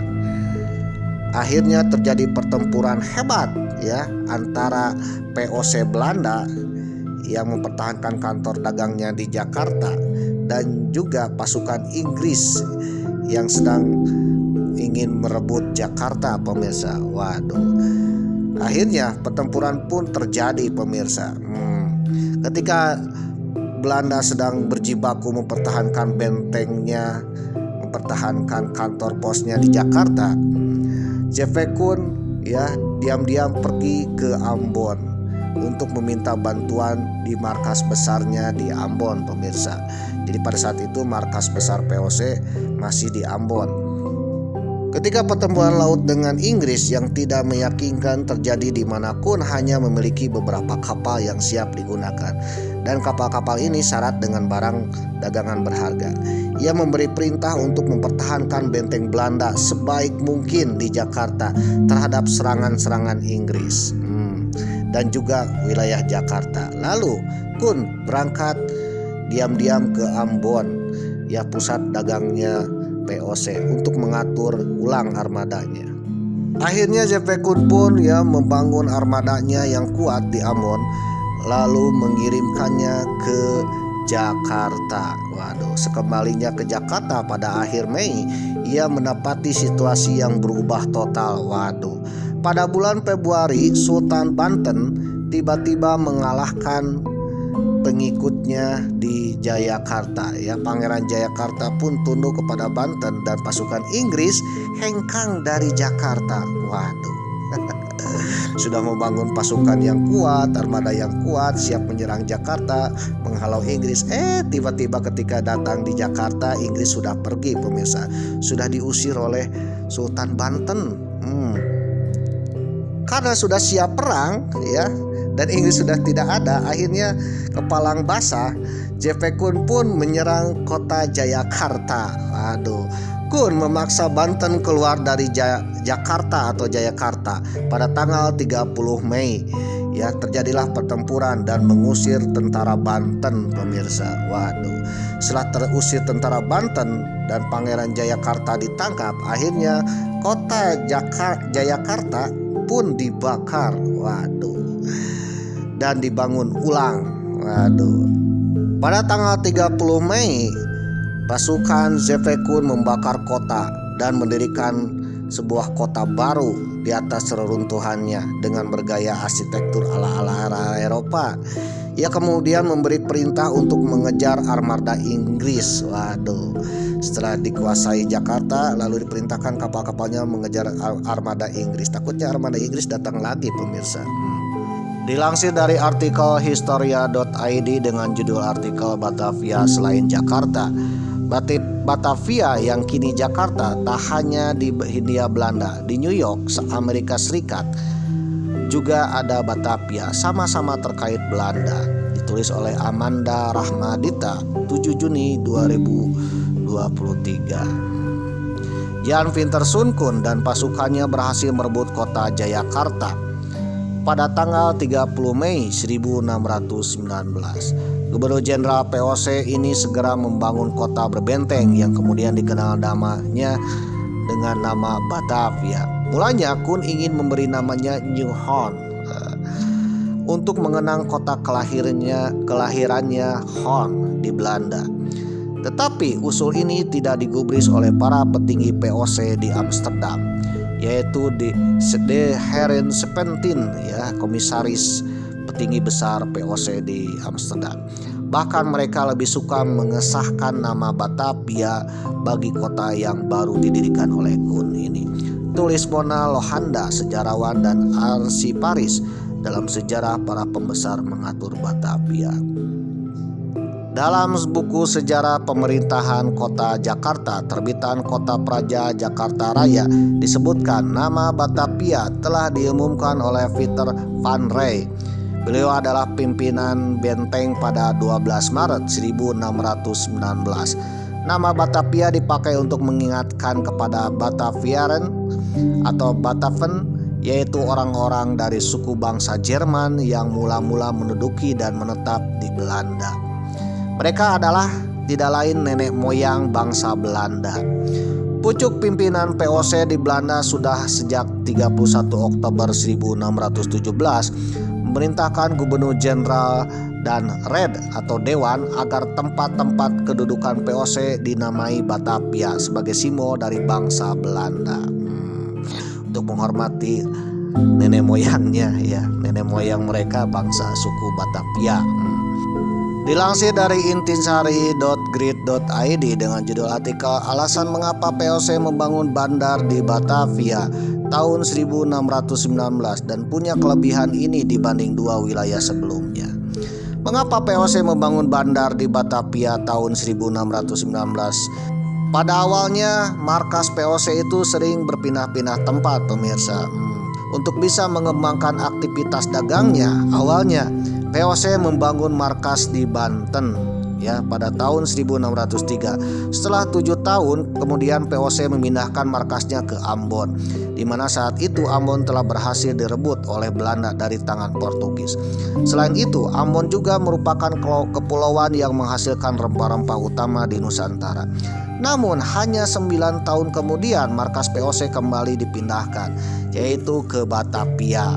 Akhirnya terjadi pertempuran hebat, ya, antara POC Belanda yang mempertahankan kantor dagangnya di Jakarta dan juga pasukan Inggris yang sedang ingin merebut Jakarta, pemirsa. Waduh. Akhirnya pertempuran pun terjadi, pemirsa. Ketika Belanda sedang berjibaku mempertahankan bentengnya, mempertahankan kantor posnya di Jakarta, Zevenkoen, ya, diam-diam pergi ke Ambon untuk meminta bantuan di markas besarnya di Ambon, pemirsa. Jadi pada saat itu markas besar VOC masih di Ambon. Ketika pertempuran laut dengan Inggris yang tidak meyakinkan terjadi di mana Kun hanya memiliki beberapa kapal yang siap digunakan, dan kapal-kapal ini syarat dengan barang dagangan berharga. Ia memberi perintah untuk mempertahankan benteng Belanda sebaik mungkin di Jakarta terhadap serangan-serangan Inggris dan juga wilayah Jakarta. Lalu Kun berangkat diam-diam ke Ambon, ya, pusat dagangnya VOC, untuk mengatur ulang armadanya. Akhirnya Zevenkoen pun, ya, membangun armadanya yang kuat di Ambon, lalu mengirimkannya ke Jakarta. Waduh, sekembalinya ke Jakarta pada akhir Mei, ia mendapati situasi yang berubah total. Waduh, pada bulan Februari Sultan Banten tiba-tiba mengalahkan pengikutnya di Jayakarta, ya. Pangeran Jayakarta pun tunduk kepada Banten dan pasukan Inggris hengkang dari Jakarta. Waduh. Sudah membangun pasukan yang kuat, armada yang kuat, siap menyerang Jakarta, menghalau Inggris. Tiba-tiba ketika datang di Jakarta, Inggris sudah pergi, pemirsa. Sudah diusir oleh Sultan Banten. Karena sudah siap perang, ya, dan Inggris sudah tidak ada, akhirnya kepalang basah, Zevenkoen pun menyerang kota Jayakarta. Waduh, Kun memaksa Banten keluar dari Jakarta atau Jayakarta pada tanggal 30 Mei, ya terjadilah pertempuran dan mengusir tentara Banten, pemirsa. Waduh, setelah terusir tentara Banten dan Pangeran Jayakarta ditangkap, akhirnya kota Jayakarta pun dibakar. Waduh, dan dibangun ulang. Waduh, pada tanggal 30 Mei pasukan Zepekun membakar kota dan mendirikan sebuah kota baru di atas reruntuhannya dengan bergaya arsitektur ala-ala Eropa. Ia kemudian memberi perintah untuk mengejar armada Inggris. Waduh, setelah dikuasai Jakarta lalu diperintahkan kapal-kapalnya mengejar armada Inggris. Takutnya armada Inggris datang lagi, pemirsa. Dilansir dari artikel historia.id dengan judul artikel Batavia selain Jakarta. Batavia yang kini Jakarta tak hanya di Hindia Belanda, di New York, Amerika Serikat juga ada Batavia, sama-sama terkait Belanda. Ditulis oleh Amanda Rahmadita 7 Juni 2023. Jan Vinterszoon dan pasukannya berhasil merebut kota Jayakarta pada tanggal 30 Mei 1619. Gubernur Jenderal POC ini segera membangun kota berbenteng yang kemudian dikenal namanya dengan nama Batavia. Mulanya Kun ingin memberi namanya New Hoorn untuk mengenang kota kelahirannya Hoorn di Belanda. Tetapi usul ini tidak digubris oleh para petinggi POC di Amsterdam, yaitu de Heren Sepentin, ya, komisaris petinggi besar POC di Amsterdam. Bahkan mereka lebih suka mengesahkan nama Batavia bagi kota yang baru didirikan oleh Kun ini. Tulis Mona Lohanda, sejarawan dan arsiparis dalam sejarah para pembesar mengatur Batavia. Dalam buku sejarah pemerintahan kota Jakarta terbitan Kota Praja Jakarta Raya disebutkan nama Batavia telah diumumkan oleh Peter van Rey. Beliau adalah pimpinan benteng pada 12 Maret 1619. Nama Batavia dipakai untuk mengingatkan kepada Bataviaren atau Bataven, yaitu orang-orang dari suku bangsa Jerman yang mula-mula menduduki dan menetap di Belanda. Mereka adalah tidak lain nenek moyang bangsa Belanda. Pucuk pimpinan POC di Belanda sudah sejak 31 Oktober 1617 memerintahkan Gubernur Jenderal dan Raad atau Dewan agar tempat-tempat kedudukan POC dinamai Batavia sebagai simbol dari bangsa Belanda, untuk menghormati nenek moyangnya, ya, nenek moyang mereka bangsa suku Batavia. Dilansir dari intinsari.grid.id dengan judul artikel Alasan Mengapa POC Membangun Bandar di Batavia tahun 1619 dan punya kelebihan ini dibanding dua wilayah sebelumnya. Mengapa POC membangun bandar di Batavia tahun 1619? Pada awalnya markas POC itu sering berpindah-pindah tempat, pemirsa. Untuk bisa mengembangkan aktivitas dagangnya, awalnya POC membangun markas di Banten, ya, pada tahun 1603. Setelah 7 tahun kemudian POC memindahkan markasnya ke Ambon, di mana saat itu Ambon telah berhasil direbut oleh Belanda dari tangan Portugis. Selain itu, Ambon juga merupakan kepulauan yang menghasilkan rempah-rempah utama di Nusantara. Namun hanya 9 tahun kemudian markas POC kembali dipindahkan, yaitu ke Batavia.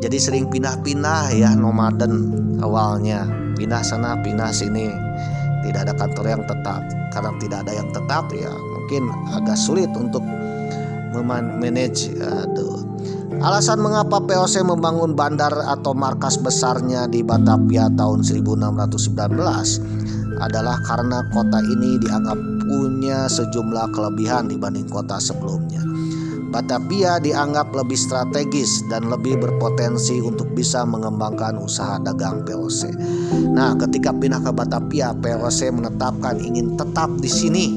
Jadi sering pindah-pindah, ya, nomaden awalnya, pindah sana pindah sini, tidak ada kantor yang tetap. Karena tidak ada yang tetap, ya mungkin agak sulit untuk memanage. Alasan mengapa POC membangun bandar atau markas besarnya di Batavia tahun 1619 adalah karena kota ini dianggap punya sejumlah kelebihan dibanding kota sebelumnya. Batavia dianggap lebih strategis dan lebih berpotensi untuk bisa mengembangkan usaha dagang POC. Nah, ketika pindah ke Batavia, POC menetapkan ingin tetap di sini,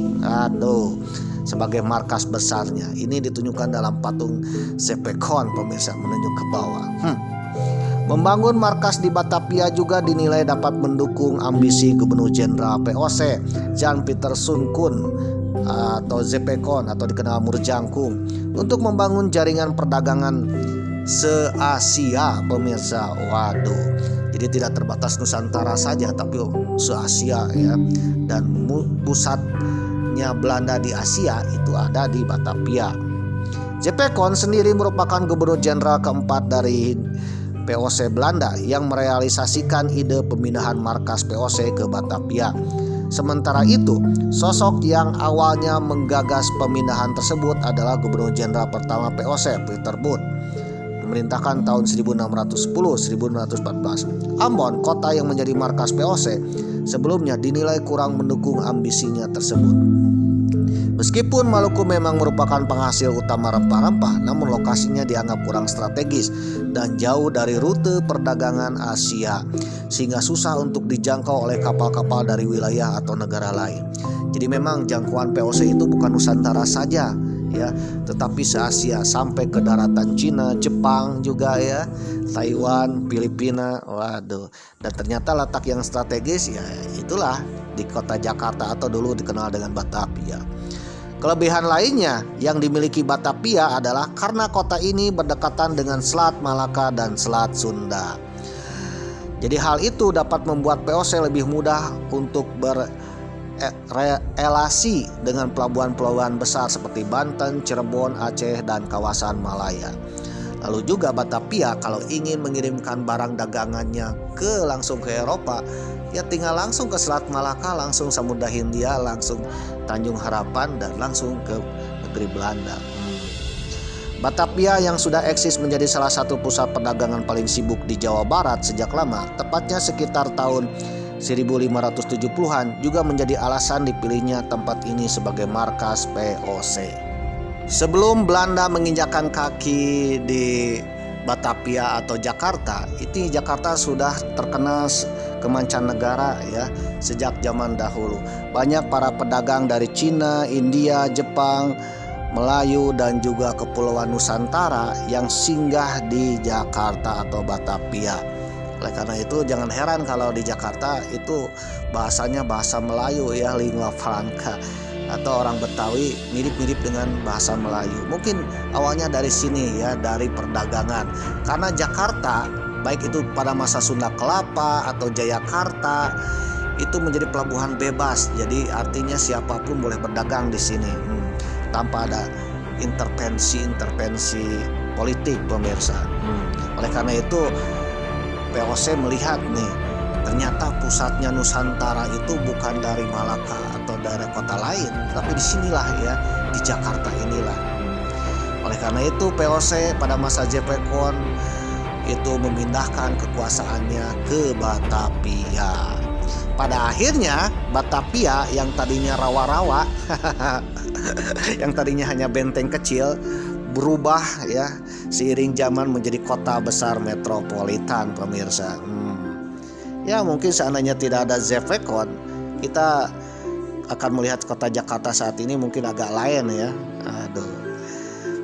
sebagai markas besarnya. Ini ditunjukkan dalam patung Zepekon, pemirsa, menunjuk ke bawah. Membangun markas di Batavia juga dinilai dapat mendukung ambisi Gubernur Jenderal POC Jan Pieterszoon atau Zepekon atau dikenal Murjangkung untuk membangun jaringan perdagangan se-Asia pemirsa. Waduh, jadi tidak terbatas Nusantara saja tapi se-Asia ya. Dan pusatnya Belanda di Asia itu ada di Batavia. J.P. Kon sendiri merupakan gubernur jenderal keempat dari POC Belanda yang merealisasikan ide pemindahan markas POC ke Batavia. Sementara itu, sosok yang awalnya menggagas pemindahan tersebut adalah gubernur jenderal pertama POC, Peter Booth, memerintahkan tahun 1610-1614. Ambon, kota yang menjadi markas POC, sebelumnya dinilai kurang mendukung ambisinya tersebut. Meskipun Maluku memang merupakan penghasil utama rempah-rempah, namun lokasinya dianggap kurang strategis dan jauh dari rute perdagangan Asia, sehingga susah untuk dijangkau oleh kapal-kapal dari wilayah atau negara lain. Jadi memang jangkauan POC itu bukan Nusantara saja ya, tetapi se-Asia sampai ke daratan Cina, Jepang juga ya, Taiwan, Filipina. Waduh, dan ternyata letak yang strategis ya itulah di kota Jakarta atau dulu dikenal dengan Batavia. Kelebihan lainnya yang dimiliki Batavia adalah karena kota ini berdekatan dengan Selat Malaka dan Selat Sunda. Jadi hal itu dapat membuat POC lebih mudah untuk berelasi dengan pelabuhan-pelabuhan besar seperti Banten, Cirebon, Aceh, dan kawasan Malaya. Lalu juga Batavia kalau ingin mengirimkan barang dagangannya langsung ke Eropa, ya tinggal langsung ke Selat Malaka, langsung Samudra Hindia, langsung Tanjung Harapan, dan langsung ke negeri Belanda. Batavia yang sudah eksis menjadi salah satu pusat perdagangan paling sibuk di Jawa Barat sejak lama, tepatnya sekitar tahun 1570-an, juga menjadi alasan dipilihnya tempat ini sebagai markas POC. Sebelum Belanda menginjakkan kaki di Batavia atau Jakarta, itu Jakarta sudah terkenal ke mancanegara ya sejak zaman dahulu. Banyak para pedagang dari Cina, India, Jepang, Melayu, dan juga Kepulauan Nusantara yang singgah di Jakarta atau Batavia. Oleh karena itu jangan heran kalau di Jakarta itu bahasanya bahasa Melayu ya, lingua franca, atau orang Betawi mirip-mirip dengan bahasa Melayu. Mungkin awalnya dari sini ya, dari perdagangan. Karena Jakarta baik itu pada masa Sunda Kelapa atau Jayakarta itu menjadi pelabuhan bebas. Jadi artinya siapapun boleh berdagang di sini tanpa ada intervensi politik pemirsa. Oleh karena itu POC melihat nih, ternyata pusatnya Nusantara itu bukan dari Malaka atau dari kota lain, tapi disinilah ya, di Jakarta inilah. Oleh karena itu POC pada masa J.P. Kon itu memindahkan kekuasaannya ke Batavia. Pada akhirnya Batavia yang tadinya rawa-rawa, yang tadinya hanya benteng kecil, berubah ya seiring zaman menjadi kota besar metropolitan pemirsa. Ya mungkin seandainya tidak ada J.P. Kon, kita akan melihat kota Jakarta saat ini mungkin agak lain ya.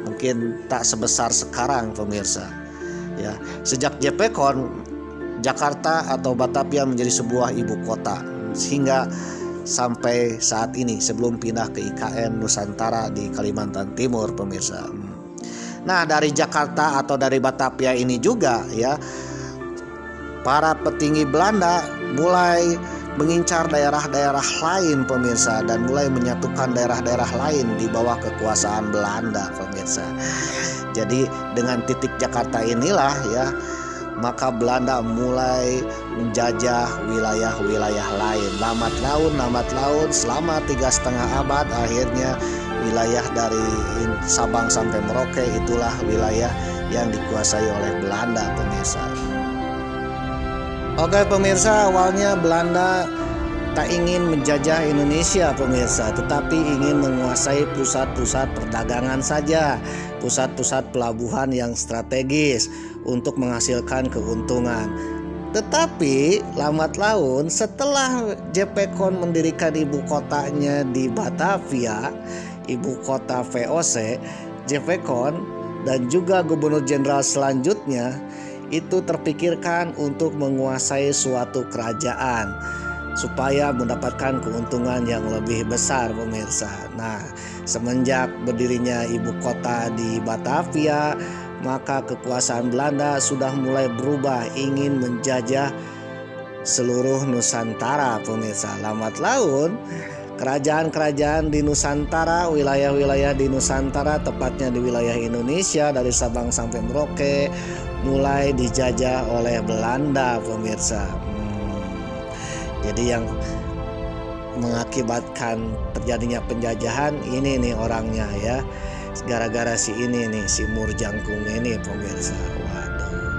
Mungkin tak sebesar sekarang pemirsa. Ya, sejak J.P. Kon, Jakarta atau Batavia menjadi sebuah ibu kota sehingga sampai saat ini sebelum pindah ke IKN Nusantara di Kalimantan Timur pemirsa. Nah, dari Jakarta atau dari Batavia ini juga ya, para petinggi Belanda mulai mengincar daerah-daerah lain pemirsa, dan mulai menyatukan daerah-daerah lain di bawah kekuasaan Belanda pemirsa. Jadi dengan titik Jakarta inilah ya, maka Belanda mulai menjajah wilayah-wilayah lain. Lambat laun selama 3,5 abad, akhirnya wilayah dari Sabang sampai Merauke itulah wilayah yang dikuasai oleh Belanda pemirsa. Oke pemirsa, awalnya Belanda tak ingin menjajah Indonesia pemirsa, tetapi ingin menguasai pusat-pusat perdagangan saja, pusat-pusat pelabuhan yang strategis untuk menghasilkan keuntungan. Tetapi lambat laun setelah J.P. Kon mendirikan ibu kotanya di Batavia, ibu kota VOC, J.P. Kon dan juga gubernur jenderal selanjutnya itu terpikirkan untuk menguasai suatu kerajaan supaya mendapatkan keuntungan yang lebih besar pemirsa. Nah, semenjak berdirinya ibu kota di Batavia, maka kekuasaan Belanda sudah mulai berubah, ingin menjajah seluruh Nusantara. Pemirsa, lambat laun kerajaan-kerajaan di Nusantara, wilayah-wilayah di Nusantara, tepatnya di wilayah Indonesia dari Sabang sampai Merauke, mulai dijajah oleh Belanda. Pemirsa, jadi yang mengakibatkan terjadinya penjajahan ini nih orangnya ya, gara-gara si ini nih, si Murjangkung ini pemirsa. Waduh,